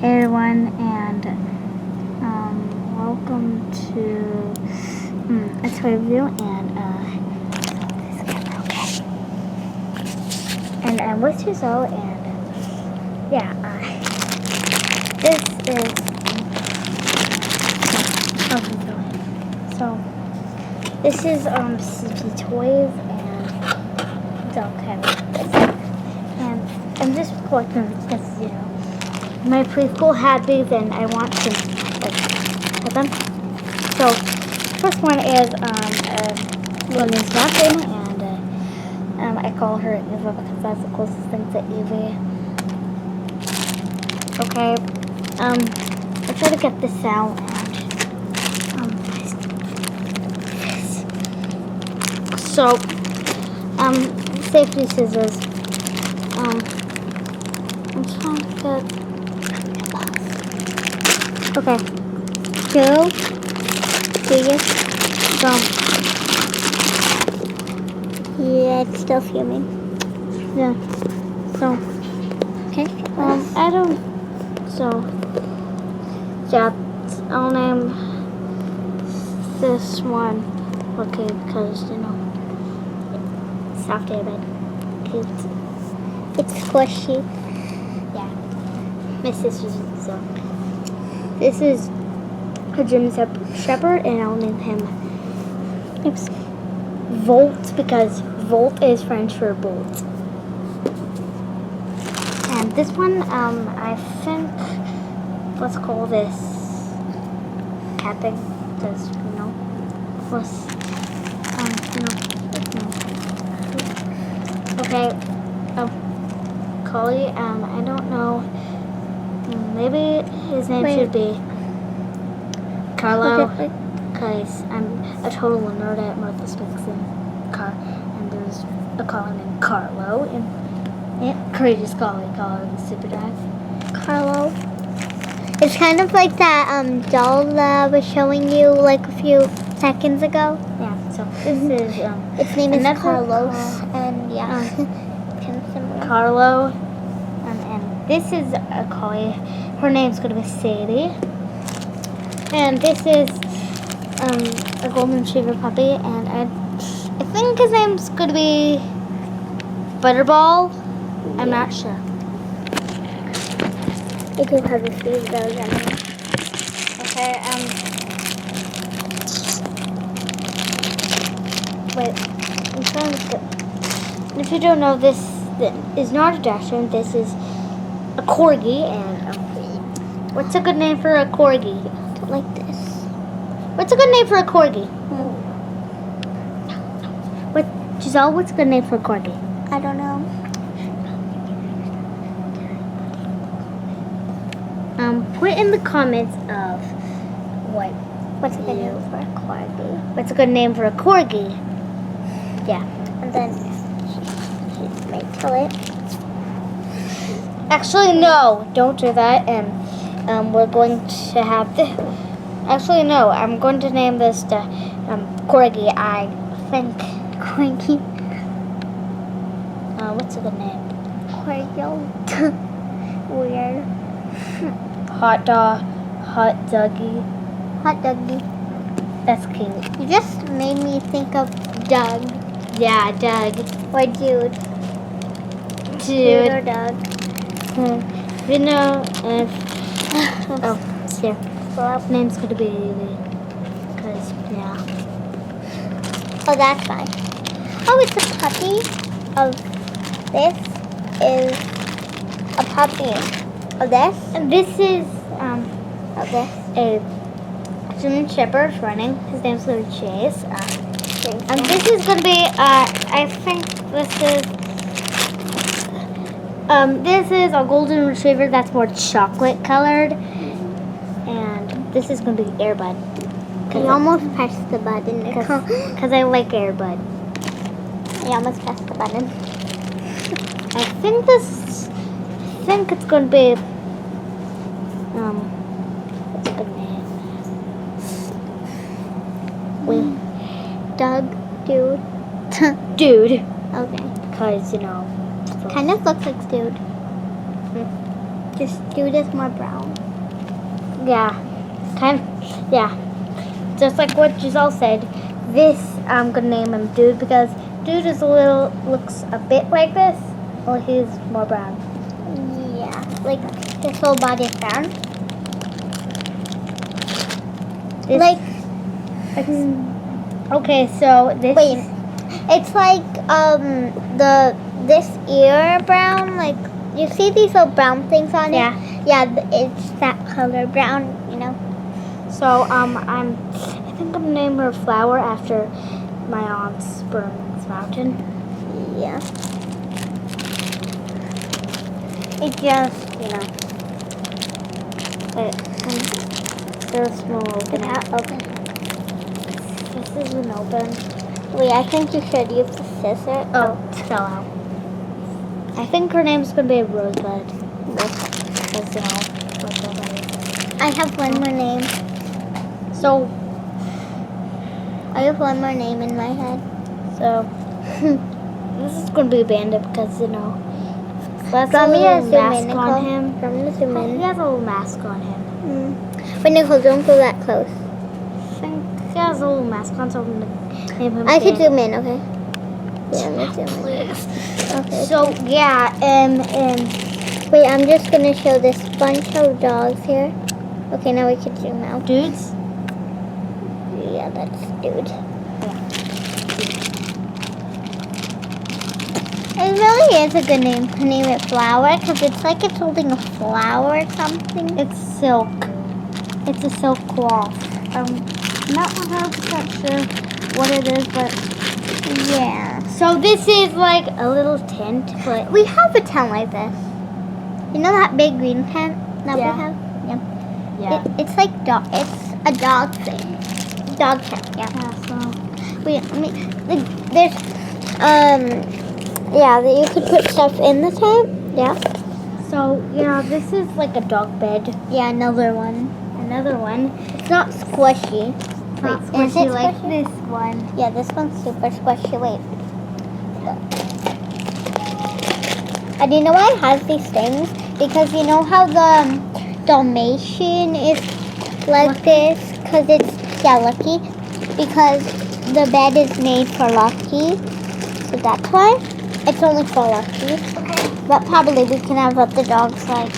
Hey everyone, and welcome to a toy review. And this camera, okay? And I'm with Giselle, and yeah, this is so this is CP Toys, and Giselle kind of this, and I'm just collecting because my preschool had these, and I want to have them. So, first one is a woman's napkin, and I call her Eva because that's the closest thing to Evie. Okay, I try to get this out, and so safety scissors. I'm trying to get. Okay. 2, 3, go. Yeah, it's still fuming. Yeah. So. Okay. I don't. So. Yeah. I'll name this one. Okay, because soft airbag. Cute. It's squishy. Yeah. My sister's so. This is a German Shepherd, and I'll name him Volt, because Volt is French for bolt. And this one, I think, let's call this capping, because, plus, Okay, Collie, I don't know. Maybe his name should be Carlo, because I'm a total nerd at Martha Speaks and there's a collie named Carlo, and courageous collie called the Super Dog. Carlo. It's kind of like that doll that I was showing you like a few seconds ago. Yeah, so this is its name is Carlos, and yeah, kind of similar. Carlo, and this is a collie. Her name's going to be Sadie. And this is a golden retriever puppy. And I think his name's going to be Butterball. I'm not sure. You do have a few of those anyway. Okay, wait. I'm trying to get... If you don't know, this is not a Dachshund. This is a Corgi, and what's a good name for a Corgi? I don't like this. What's a good name for a Corgi? Giselle, what's a good name for a Corgi? I don't know. Put in the comments of what's a good name for a Corgi. What's a good name for a Corgi? Yeah. And then she may tell it. Actually, no, don't do that. And we're going to have this. Actually, no, I'm going to name this Corgi. I think Corgi. What's a good name? Corgi. Weird. Hot Dougie. Hot Dougie. That's cute. You just made me think of Doug. Yeah, Doug. Or Dude. Dude or Doug. You know, if here. Well, name's gonna be because Oh, that's fine. Oh, it's a puppy. Of this is a puppy. Of this. And this is of this a German Shepherd running. His name's gonna be Chase. And this is gonna be I think this is a golden retriever that's more chocolate colored, and this is going to be Airbud. You almost pressed the button because I like Airbud. I almost pressed the button. I think it's going to be what's a good name? Doug, Dude. Okay. Because kind of looks like Dude. Just Dude is more brown. Yeah. Yeah. Just like what Giselle said, this I'm gonna name him Dude because Dude is looks a bit like this. Well, he's more brown. Yeah, like his whole body is brown. Okay, so this. Wait, it's like this ear brown. Like you see these little brown things on it. Yeah, it's that color brown. You know. So I think I'm gonna name her Flower after my aunt's Burns Mountain. Yeah. It just, There's no open. open. This isn't open. Wait, I think you should use the scissor. Oh, it fell out. I think her name's gonna be Rosebud. I have one more name. So I have one more name in my head. So this is gonna be Bandit because that's Want a me to little zoom mask in, on Nicole? him. Want me to zoom in? He has a little mask on him. Wait, Nicole, don't go that close. I think he has a little mask on, so I'm gonna name him. I can Bandit. zoom in, okay? Yeah, let me zoom in. Okay. So yeah, Wait, I'm just gonna show this bunch of dogs here. Okay, now we can zoom out. Dudes. Yeah, that's Dude. It really is a good name to name it Flower because it's like it's holding a flower or something. It's silk. It's a silk cloth. Not 100% sure what it is, but Yeah. so this is like a little tent, but We have a tent like this. You know that big green tent that Yeah. we have? yeah. It's like it's a dog thing. Dog tent, yeah. So Wait, there's yeah, that you could put stuff in the tent. Yeah. yeah, this is like a dog bed. Yeah, another one. Another one. It's not squishy. Not Wait, is it squishy like squishy? this one. Yeah, this one's super squishy. Wait. And you know why it has these things? Because you know how the Dalmatian is like this? Because it's, Lucky. Because the bed is made for Lucky. So that's why. It's only for Lucky. Okay. But probably we can have other dogs like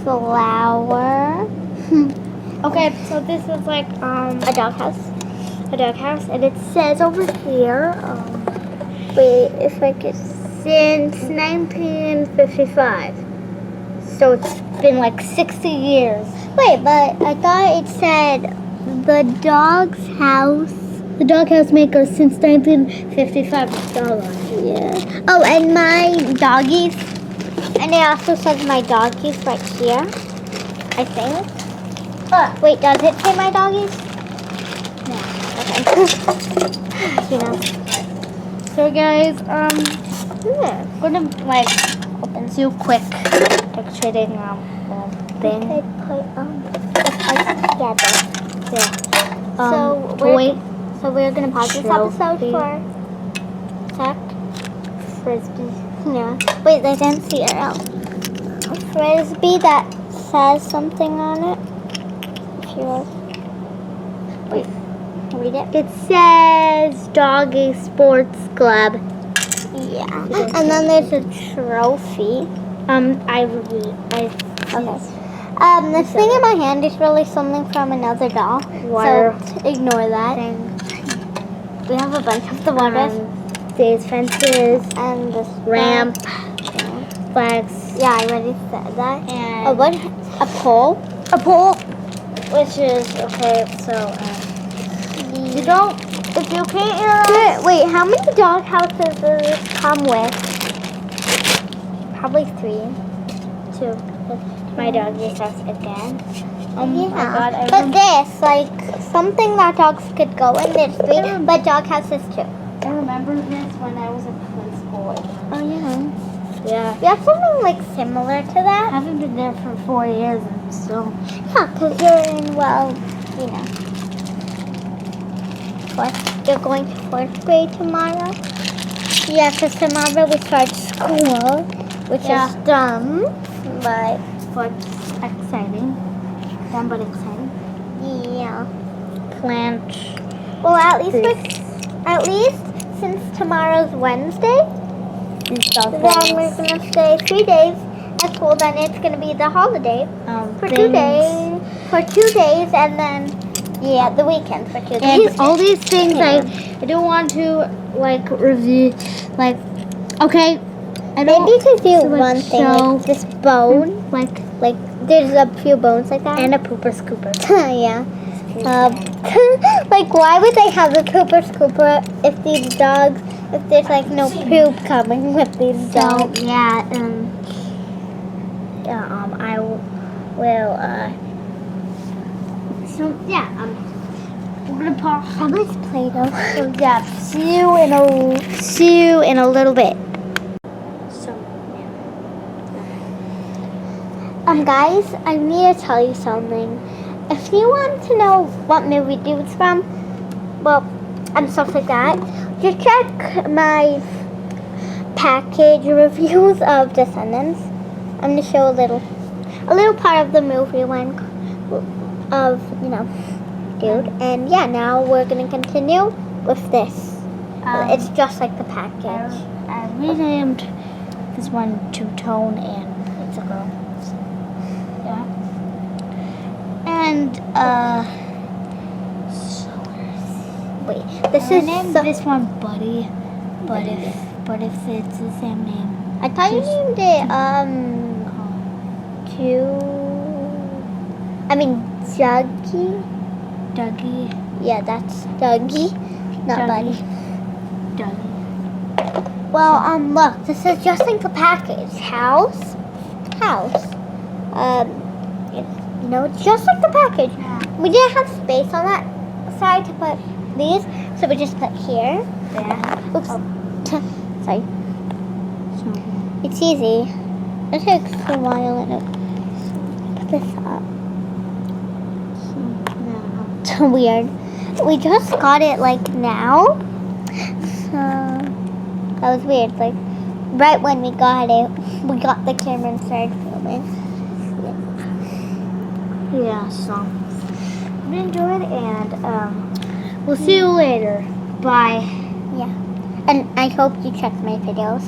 Flower. Okay, so this is like A doghouse. a doghouse, and it says over here Wait, if I could. since 1955. So it's been like 60 years. Wait, but I thought it said the dog's house. The doghouse maker since 1955 installed on it. Yeah. Oh, and my doggies. And it also says my doggies right here. I think. Wait, does it say my doggies? Yeah. Okay. So guys, Yeah. gonna like do quick trading thing. Okay, put together. Yeah. So we're gonna pause this episode trophy. for a sec. Frisbee. Yeah. Wait, they didn't see it out. A frisbee that says something on it. If you want. Wait. Read it. It says Doggy Sports Club. Yeah. And then there's a trophy. Okay. This thing in my hand is really something from another doll. Water. So ignore that. We have a bunch of the waters. These fences, And this ramp, flags, Yeah, I already said that. and What? A pole? a pole, which is okay. So you don't. If you can't hear us, Wait, how many dog houses does this come with? Probably 3. 2. My dog just has again. Oh my God! But this, like, something that dogs could go in, there's 3, but dog houses 2. I remember this when I was in preschool. Oh, yeah. Yeah. We have something, like, similar to I that. haven't been there for 4 years and still. Yeah, because you're in, well, you know. You're going to 4th grade tomorrow? Yeah, because tomorrow we start school, which is dumb. But exciting. Fun but exciting. yeah. Plant. Well, at least since tomorrow's Wednesday, then we're gonna stay 3 days at school. Then it's gonna be the holiday for 2 days. For 2 days, and then the weekend for 2 days. And all these things I don't want to like review. Like, okay, I don't. Maybe you could do so, like, one thing, show- like this bone. like There's a few bones like that. and a pooper scooper. Yeah. Like, why would they have a pooper scooper if there's like no poop coming with these dogs? So yeah, I will. So yeah, we're gonna pause. How much Play-Doh? So yeah, see you in a little bit. So Guys, I need to tell you something. If you want to know what movie it's from, and stuff like that, just check my package reviews of Descendants. I'm gonna show a little part of the movie one of dude. And yeah, now we're gonna continue with this. It's just like the package. I renamed this one Two Tone, and it's a girl. So, yeah. And Wait, this I is named this one Buddy, but if it's the same name, I thought you just- named it Juggy. Dougie. Yeah, that's Dougie, not Dougie. Buddy. Dougie. Well, look, this is just like a package. House. It's just like the package. We didn't have space on that side to put these, so we just put here. There. Oops. Sorry. It's easy. It takes a while and put this up. It's weird. We just got it like now. So that was weird. Like right when we got it, we got the camera and started filming. Yeah, so I'm gonna do it, and we'll see you later. Bye. Yeah. And I hope you check my videos.